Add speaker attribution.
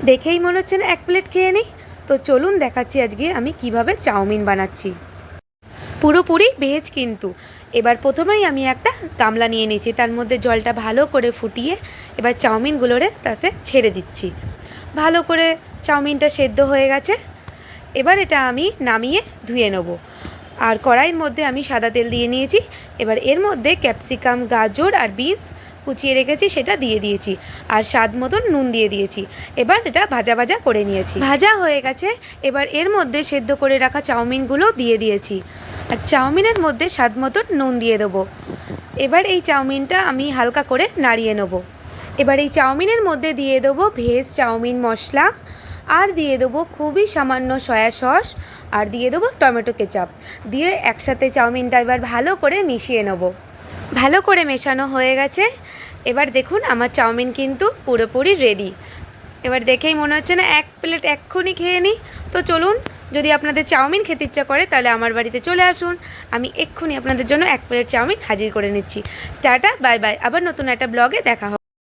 Speaker 1: দেখেই মনে হচ্ছে না এক প্লেট খেয়ে নিই। তো চলুন দেখাচ্ছি আজকে আমি কিভাবে চাউমিন বানাচ্ছি। পুরোপুরি ভেজ কিন্তু। এবার প্রথমেই আমি একটা গামলা নিয়ে নিয়েছি, তার মধ্যে জলটা ভালো করে ফুটিয়ে এবার চাউমিনগুলোরে তাতে ছেড়ে দিচ্ছি। ভালো করে চাউমিনটা সেদ্ধ হয়ে গেছে, এবার এটা আমি নামিয়ে ধুয়ে নেব। আর কড়াইয়ের মধ্যে আমি সাদা তেল দিয়ে নিয়েছি। এবার এর মধ্যে ক্যাপসিকাম, গাজর আর বিনস কুচিয়ে রেখেছি সেটা দিয়ে দিয়েছি, আর স্বাদ মতন নুন দিয়ে দিয়েছি। এবার এটা ভাজা ভাজা করে নিয়েছি, ভাজা হয়ে গেছে। এবার এর মধ্যে সেদ্ধ করে রাখা চাউমিনগুলো দিয়ে দিয়েছি, আর চাউমিনের মধ্যে স্বাদ মতন নুন দিয়ে দেবো। এবার এই চাউমিনটা আমি হালকা করে নাড়িয়ে নেব। এবার এই চাউমিনের মধ্যে দিয়ে দেবো ভেজ চাউমিন মশলা, আর দিয়ে দেবো খুবই সামান্য সয়া সস, আর দিয়ে দেবো টমেটো কেচাপ। দিয়ে একসাথে চাউমিনটা এবার ভালো করে মিশিয়ে নেব। ভালো করে মেশানো হয়ে গেছে। এবার দেখুন আমার চাউমিন কিন্তু পুরোপুরি রেডি। এবার দেখেই মনে হচ্ছে না এক প্লেট এক্ষুনি খেয়ে নিই। তো চলুন, যদি আপনাদের চাউমিন খেতে ইচ্ছা করে তাহলে আমার বাড়িতে চলে আসুন, আমি এক্ষুনি আপনাদের জন্য এক প্লেট চাউমিন হাজির করে নিচ্ছি। টাটা, বাই বাই, আবার নতুন একটা ব্লগে দেখা হবে।